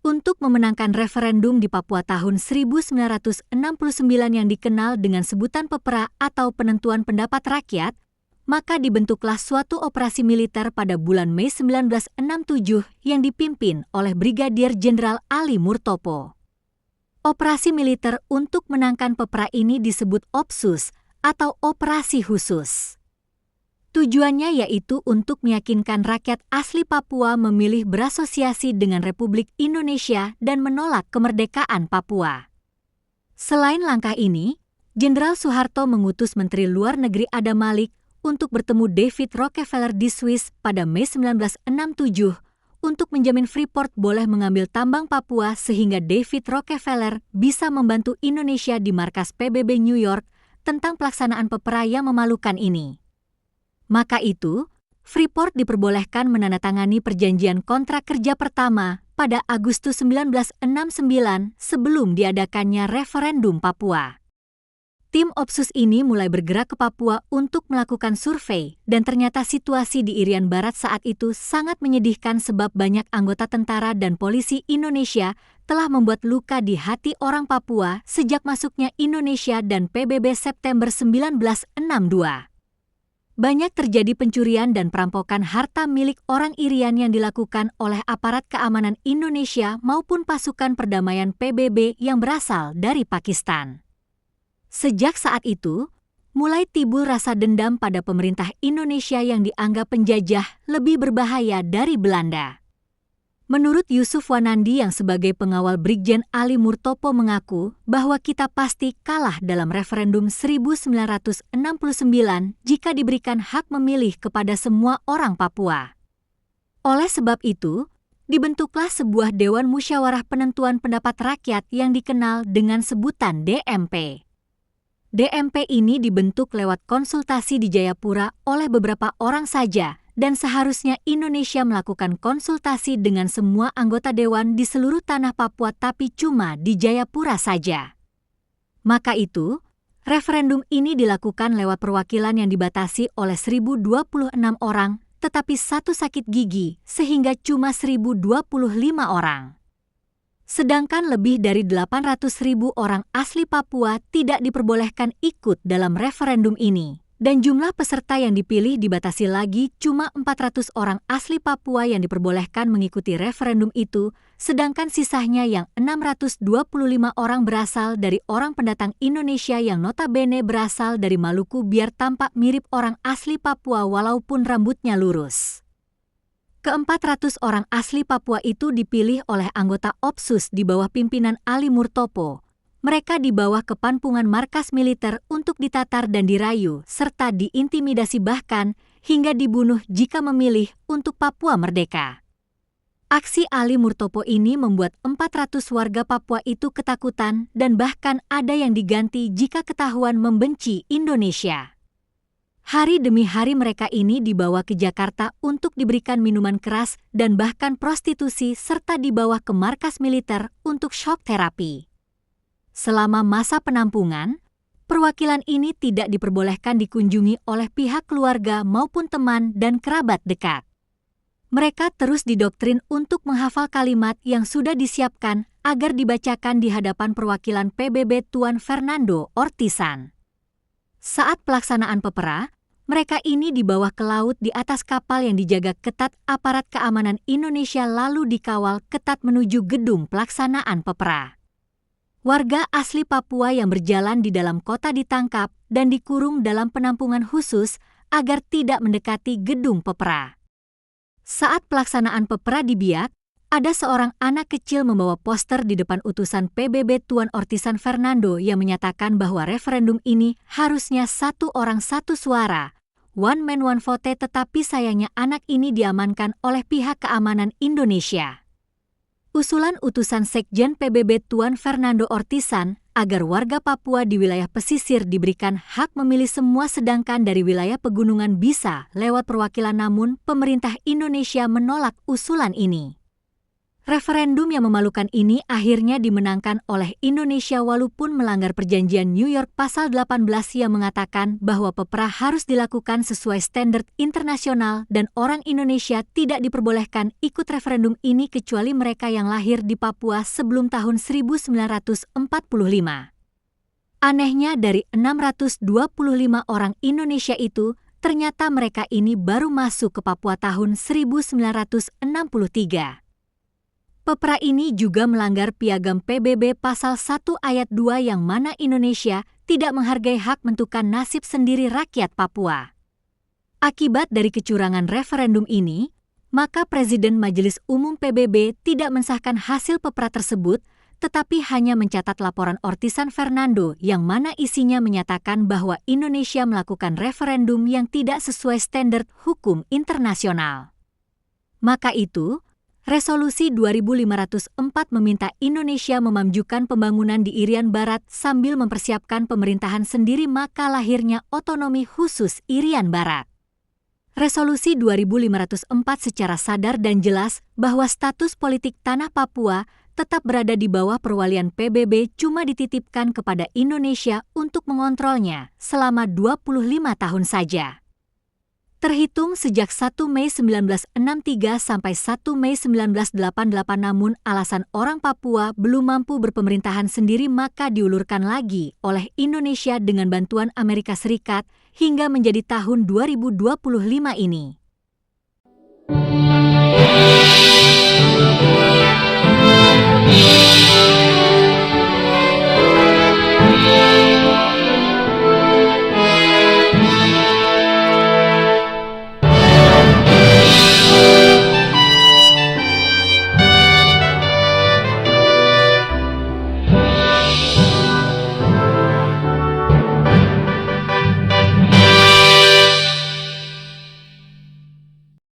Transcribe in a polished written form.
untuk memenangkan referendum di Papua tahun 1969 yang dikenal dengan sebutan PEPRA atau penentuan pendapat rakyat, maka dibentuklah suatu operasi militer pada bulan Mei 1967 yang dipimpin oleh Brigadir Jenderal Ali Murtopo. Operasi militer untuk menangkan PEPRA ini disebut OPSUS atau Operasi Khusus. Tujuannya yaitu untuk meyakinkan rakyat asli Papua memilih berasosiasi dengan Republik Indonesia dan menolak kemerdekaan Papua. Selain langkah ini, Jenderal Soeharto mengutus Menteri Luar Negeri Adam Malik untuk bertemu David Rockefeller di Swiss pada Mei 1967 untuk menjamin Freeport boleh mengambil tambang Papua sehingga David Rockefeller bisa membantu Indonesia di markas PBB New York tentang pelaksanaan PEPRA yang memalukan ini. Maka itu, Freeport diperbolehkan menandatangani perjanjian kontrak kerja pertama pada Agustus 1969 sebelum diadakannya referendum Papua. Tim OPSUS ini mulai bergerak ke Papua untuk melakukan survei dan ternyata situasi di Irian Barat saat itu sangat menyedihkan sebab banyak anggota tentara dan polisi Indonesia telah membuat luka di hati orang Papua sejak masuknya Indonesia dan PBB September 1962. Banyak terjadi pencurian dan perampokan harta milik orang Irian yang dilakukan oleh aparat keamanan Indonesia maupun pasukan perdamaian PBB yang berasal dari Pakistan. Sejak saat itu, mulai timbul rasa dendam pada pemerintah Indonesia yang dianggap penjajah lebih berbahaya dari Belanda. Menurut Yusuf Wanandi yang sebagai pengawal Brigjen Ali Murtopo mengaku bahwa kita pasti kalah dalam referendum 1969 jika diberikan hak memilih kepada semua orang Papua. Oleh sebab itu, dibentuklah sebuah Dewan Musyawarah Penentuan Pendapat Rakyat yang dikenal dengan sebutan DMP. DMP ini dibentuk lewat konsultasi di Jayapura oleh beberapa orang saja, dan seharusnya Indonesia melakukan konsultasi dengan semua anggota dewan di seluruh tanah Papua tapi cuma di Jayapura saja. Maka itu, referendum ini dilakukan lewat perwakilan yang dibatasi oleh 1.026 orang, tetapi satu sakit gigi sehingga cuma 1.025 orang. Sedangkan lebih dari 800.000 orang asli Papua tidak diperbolehkan ikut dalam referendum ini. Dan jumlah peserta yang dipilih dibatasi lagi cuma 400 orang asli Papua yang diperbolehkan mengikuti referendum itu, sedangkan sisanya yang 625 orang berasal dari orang pendatang Indonesia yang notabene berasal dari Maluku biar tampak mirip orang asli Papua walaupun rambutnya lurus. Ke-400 orang asli Papua itu dipilih oleh anggota OPSUS di bawah pimpinan Ali Murtopo. Mereka dibawa ke panpungan markas militer untuk ditatar dan dirayu, serta diintimidasi bahkan hingga dibunuh jika memilih untuk Papua merdeka. Aksi Ali Murtopo ini membuat 400 warga Papua itu ketakutan dan bahkan ada yang diganti jika ketahuan membenci Indonesia. Hari demi hari mereka ini dibawa ke Jakarta untuk diberikan minuman keras dan bahkan prostitusi serta dibawa ke markas militer untuk shock terapi. Selama masa penampungan, perwakilan ini tidak diperbolehkan dikunjungi oleh pihak keluarga maupun teman dan kerabat dekat. Mereka terus didoktrin untuk menghafal kalimat yang sudah disiapkan agar dibacakan di hadapan perwakilan PBB Tuan Fernando Ortizan. Saat pelaksanaan PEPRA, mereka ini dibawa ke laut di atas kapal yang dijaga ketat aparat keamanan Indonesia lalu dikawal ketat menuju gedung pelaksanaan PEPRA. Warga asli Papua yang berjalan di dalam kota ditangkap dan dikurung dalam penampungan khusus agar tidak mendekati gedung PEPRA. Saat pelaksanaan PEPRA di Biak, ada seorang anak kecil membawa poster di depan utusan PBB Tuan Ortizan Fernando yang menyatakan bahwa referendum ini harusnya satu orang satu suara, one man one vote, tetapi sayangnya anak ini diamankan oleh pihak keamanan Indonesia. Usulan utusan Sekjen PBB Tuan Fernando Ortizan agar warga Papua di wilayah pesisir diberikan hak memilih semua sedangkan dari wilayah pegunungan bisa lewat perwakilan namun pemerintah Indonesia menolak usulan ini. Referendum yang memalukan ini akhirnya dimenangkan oleh Indonesia walaupun melanggar perjanjian New York pasal 18 yang mengatakan bahwa PEPRA harus dilakukan sesuai standar internasional dan orang Indonesia tidak diperbolehkan ikut referendum ini kecuali mereka yang lahir di Papua sebelum tahun 1945. Anehnya dari 625 orang Indonesia itu, ternyata mereka ini baru masuk ke Papua tahun 1963. PEPRA ini juga melanggar Piagam PBB Pasal 1 Ayat 2 yang mana Indonesia tidak menghargai hak menentukan nasib sendiri rakyat Papua. Akibat dari kecurangan referendum ini, maka Presiden Majelis Umum PBB tidak mensahkan hasil PEPRA tersebut, tetapi hanya mencatat laporan Ortisan Fernando yang mana isinya menyatakan bahwa Indonesia melakukan referendum yang tidak sesuai standar hukum internasional. Maka itu, Resolusi 2504 meminta Indonesia memamajukan pembangunan di Irian Barat sambil mempersiapkan pemerintahan sendiri maka lahirnya otonomi khusus Irian Barat. Resolusi 2504 secara sadar dan jelas bahwa status politik tanah Papua tetap berada di bawah perwalian PBB cuma dititipkan kepada Indonesia untuk mengontrolnya selama 25 tahun saja. Terhitung sejak 1 Mei 1963 sampai 1 Mei 1988 namun alasan orang Papua belum mampu berpemerintahan sendiri maka diulurkan lagi oleh Indonesia dengan bantuan Amerika Serikat hingga menjadi tahun 2025 ini.